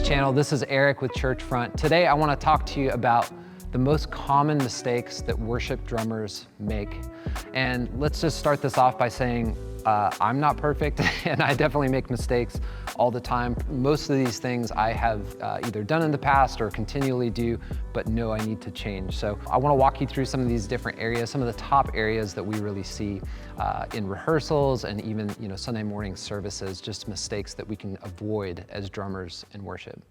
channel. This is Eric with Churchfront. Today I want to talk to you about the most common mistakes that worship drummers make. And let's just start this off by saying I'm not perfect and I definitely make mistakes all the time. Most of these things I have either done in the past or continually do, but know I need to change. So I want to walk you through some of these different areas, some of the top areas that we really see in rehearsals and even Sunday morning services, just mistakes that we can avoid as drummers in worship.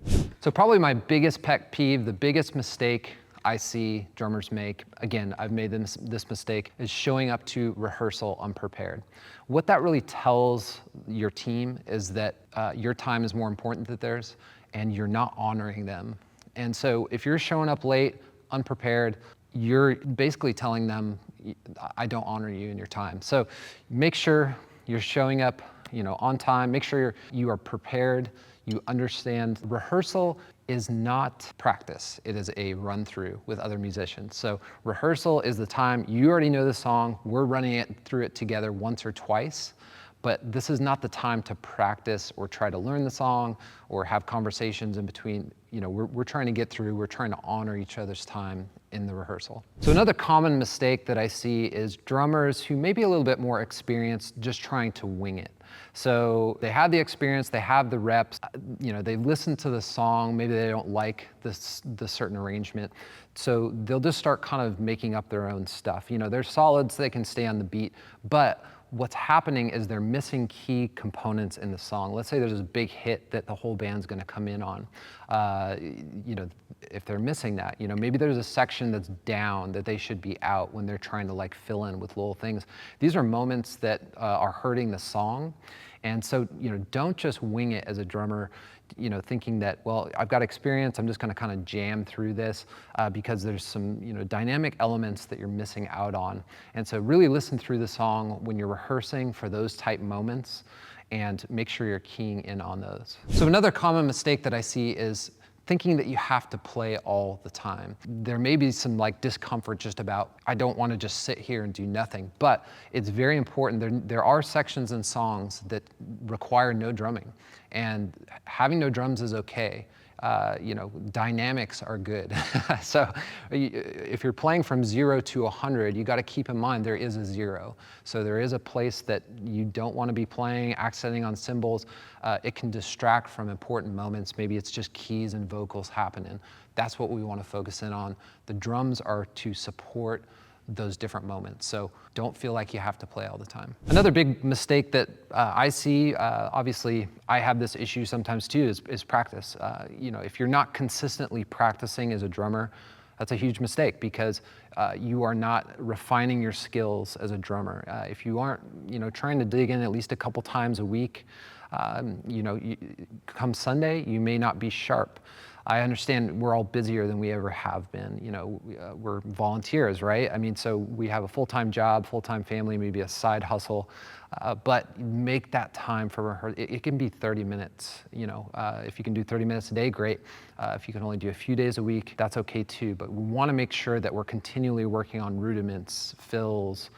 So probably my biggest pet peeve, the biggest mistake I see drummers make, again, I've made this mistake, is showing up to rehearsal unprepared. What that really tells your team is that your time is more important than theirs and you're not honoring them. And so if you're showing up late, unprepared, you're basically telling them, I don't honor you and your time. So make sure you're showing up on time, make sure you are prepared, you understand rehearsal is not practice. It is a run through with other musicians. So rehearsal is the time you already know the song, we're running through it together once or twice, but this is not the time to practice or try to learn the song or have conversations in between. We're trying to get through, we're trying to honor each other's time in the rehearsal. So another common mistake that I see is drummers who may be a little bit more experienced just trying to wing it. So they have the experience, they have the reps, they listen to the song, maybe they don't like the certain arrangement. So they'll just start kind of making up their own stuff. They're solid so they can stay on the beat, but what's happening is they're missing key components in the song. Let's say there's this big hit that the whole band's gonna come in on. If they're missing that, maybe there's a section that's down that they should be out when they're trying to fill in with little things. These are moments that are hurting the song. And so, don't just wing it as a drummer, thinking that, well, I've got experience, I'm just gonna kind of jam through this because there's some, dynamic elements that you're missing out on. And so really listen through the song when you're rehearsing for those type moments and make sure you're keying in on those. So another common mistake that I see is thinking that you have to play all the time. There may be some discomfort just about, I don't want to just sit here and do nothing, but it's very important. There are sections in songs that require no drumming, and having no drums is okay. Dynamics are good. So if you're playing from 0 to 100, you got to keep in mind there is a 0. So there is a place that you don't want to be playing, accenting on cymbals. It can distract from important moments. Maybe it's just keys and vocals happening. That's what we want to focus in on. The drums are to support those different moments. So don't feel like you have to play all the time. Another big mistake that I see, obviously I have this issue sometimes too, is practice. If you're not consistently practicing as a drummer, that's a huge mistake because you are not refining your skills as a drummer. If you aren't, trying to dig in at least a couple times a week, come Sunday, you may not be sharp. I understand we're all busier than we ever have been. We're volunteers, right? So we have a full-time job, full-time family, maybe a side hustle, but make that time for rehearsal. It can be 30 minutes, if you can do 30 minutes a day, great. If you can only do a few days a week, that's okay too. But we want to make sure that we're continually working on rudiments, fills,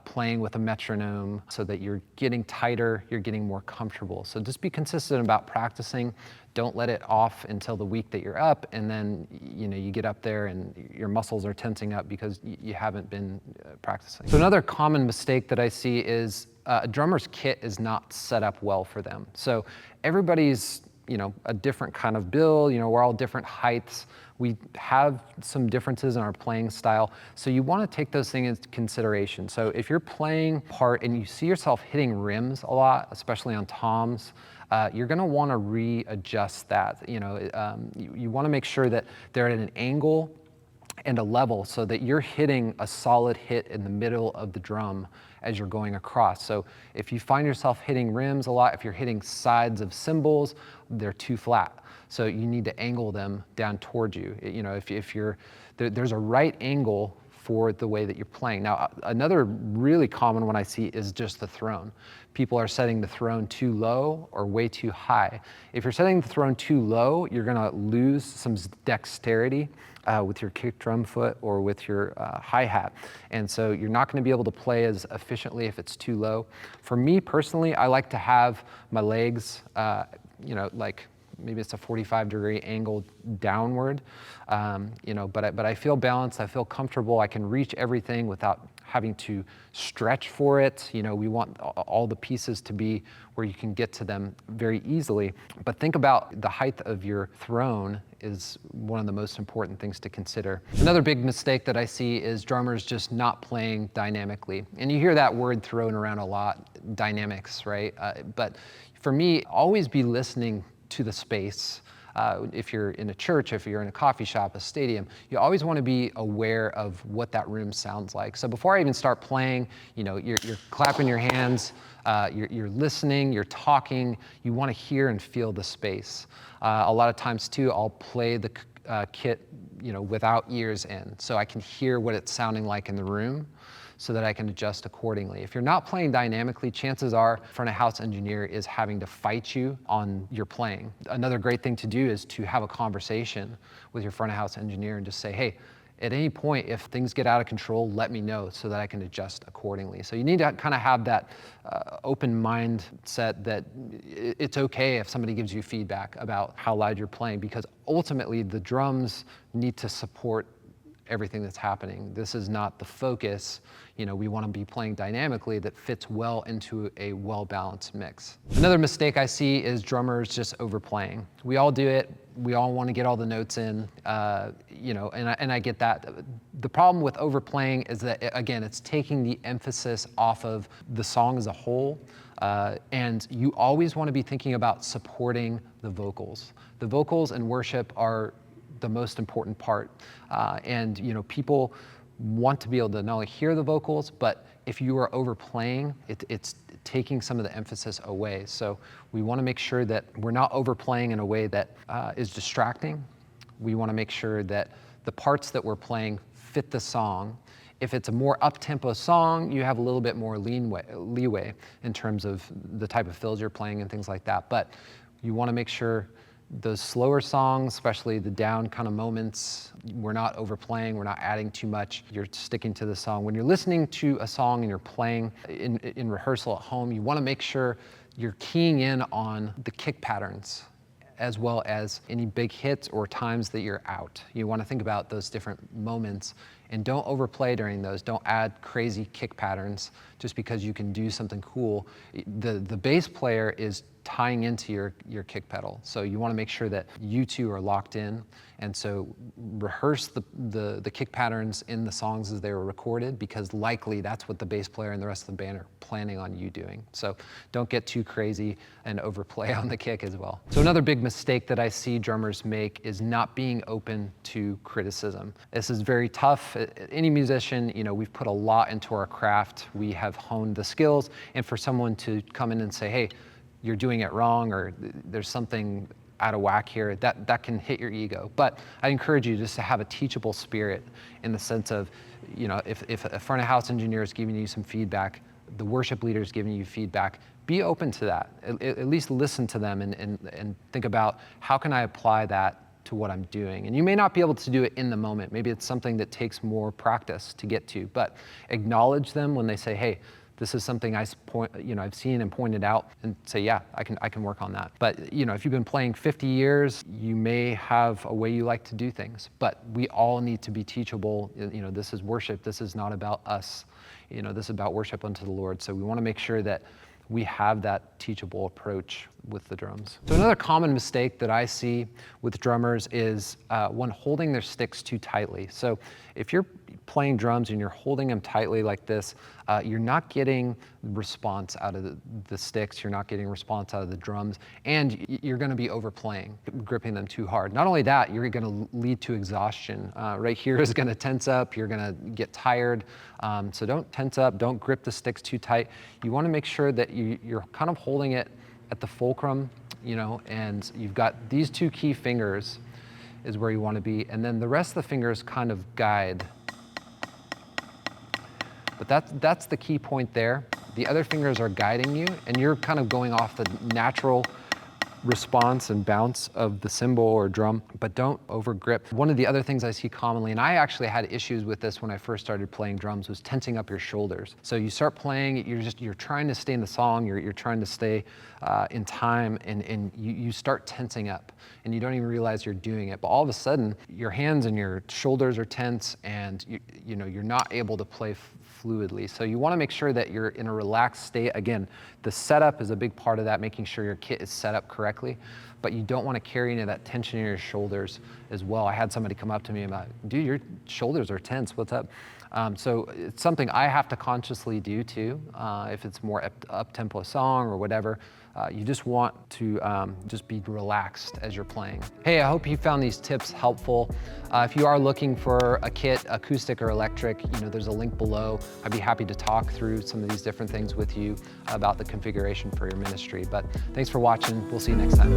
playing with a metronome so that you're getting tighter, you're getting more comfortable. So just be consistent about practicing. Don't let it off until the week that you're up, and then you get up there and your muscles are tensing up because you haven't been practicing. So another common mistake that I see is a drummer's kit is not set up well for them. So everybody's a different kind of build, we're all different heights. We have some differences in our playing style. So you want to take those things into consideration. So if you're playing part and you see yourself hitting rims a lot, especially on toms, you're going to want to readjust that. You want to make sure that they're at an angle and a level so that you're hitting a solid hit in the middle of the drum as you're going across. So if you find yourself hitting rims a lot, if you're hitting sides of cymbals, they're too flat. So you need to angle them down towards you. If you're, there's a right angle for the way that you're playing. Now, another really common one I see is just the throne. People are setting the throne too low or way too high. If you're setting the throne too low, you're gonna lose some dexterity with your kick drum foot or with your hi-hat. And so you're not gonna be able to play as efficiently if it's too low. For me personally, I like to have my legs, maybe it's a 45-degree angle downward, but I feel balanced, I feel comfortable, I can reach everything without having to stretch for it. We want all the pieces to be where you can get to them very easily. But think about the height of your throne is one of the most important things to consider. Another big mistake that I see is drummers just not playing dynamically. And you hear that word thrown around a lot, dynamics, right? But for me, always be listening to the space. If you're in a church, if you're in a coffee shop, a stadium, you always want to be aware of what that room sounds like. So before I even start playing, you're clapping your hands, you're listening, you're talking, you want to hear and feel the space. A lot of times too, I'll play the kit, without ears in, so I can hear what it's sounding like in the room, so that I can adjust accordingly. If you're not playing dynamically, chances are front of house engineer is having to fight you on your playing. Another great thing to do is to have a conversation with your front of house engineer and just say, hey, at any point, if things get out of control, let me know so that I can adjust accordingly. So you need to kind of have that open mindset that it's okay if somebody gives you feedback about how loud you're playing, because ultimately the drums need to support everything that's happening. This is not the focus. We want to be playing dynamically that fits well into a well-balanced mix. Another mistake I see is drummers just overplaying. We all do it. We all want to get all the notes in, and I get that. The problem with overplaying is that, again, it's taking the emphasis off of the song as a whole, and you always want to be thinking about supporting the vocals. The vocals in worship are the most important part. And people want to be able to not only hear the vocals, but if you are overplaying, it's taking some of the emphasis away. So we want to make sure that we're not overplaying in a way that is distracting. We want to make sure that the parts that we're playing fit the song. If it's a more up-tempo song, you have a little bit more leeway in terms of the type of fills you're playing and things like that. But you want to make sure those slower songs, especially the down kind of moments, we're not overplaying, we're not adding too much, you're sticking to the song. When you're listening to a song and you're playing in rehearsal at home, you want to make sure you're keying in on the kick patterns, as well as any big hits or times that you're out. You want to think about those different moments and don't overplay during those. Don't add crazy kick patterns just because you can do something cool. The bass player is tying into your kick pedal. So you want to make sure that you two are locked in. And so rehearse the kick patterns in the songs as they were recorded, because likely that's what the bass player and the rest of the band are planning on you doing. So don't get too crazy and overplay on the kick as well. So another big mistake that I see drummers make is not being open to criticism. This is very tough. Any musician, we've put a lot into our craft. We have honed the skills, and for someone to come in and say, hey, you're doing it wrong, or there's something out of whack here, that can hit your ego. But I encourage you just to have a teachable spirit, in the sense of, if a front of house engineer is giving you some feedback, the worship leader is giving you feedback, be open to that. At least listen to them and think about, how can I apply that to what I'm doing? And you may not be able to do it in the moment. Maybe it's something that takes more practice to get to, but acknowledge them when they say, hey, this is something I've seen and pointed out, and say, yeah, I can work on that. But if you've been playing 50 years, you may have a way you like to do things, but we all need to be teachable. This is worship. This is not about us. This is about worship unto the Lord. So we want to make sure that we have that teachable approach with the drums. So another common mistake that I see with drummers is one holding their sticks too tightly. So if you're playing drums and you're holding them tightly like this, you're not getting response out of the sticks, you're not getting response out of the drums, and you're gonna be overplaying, gripping them too hard. Not only that, you're gonna lead to exhaustion. Right here is gonna tense up, you're gonna get tired. So don't tense up, don't grip the sticks too tight. You wanna make sure that you're kind of holding it at the fulcrum, and you've got these two key fingers is where you want to be, and then the rest of the fingers kind of guide. But that's the key point there. The other fingers are guiding you, and you're kind of going off the natural response and bounce of the cymbal or drum, but don't over grip. One of the other things I see commonly, and I actually had issues with this when I first started playing drums, was tensing up your shoulders. So you start playing, you're trying to stay in the song, you're trying to stay in time, and you start tensing up, and you don't even realize you're doing it. But all of a sudden, your hands and your shoulders are tense, and you're not able to play fluidly. So you want to make sure that you're in a relaxed state. Again, the setup is a big part of that, making sure your kit is set up correctly, but you don't want to carry any of that tension in your shoulders as well. I had somebody come up to me about, dude, your shoulders are tense, what's up? So it's something I have to consciously do too. If it's more up-tempo song or whatever, you just want to just be relaxed as you're playing. Hey, I hope you found these tips helpful. If you are looking for a kit, acoustic or electric, there's a link below. I'd be happy to talk through some of these different things with you about the configuration for your ministry. But thanks for watching. We'll see you next time.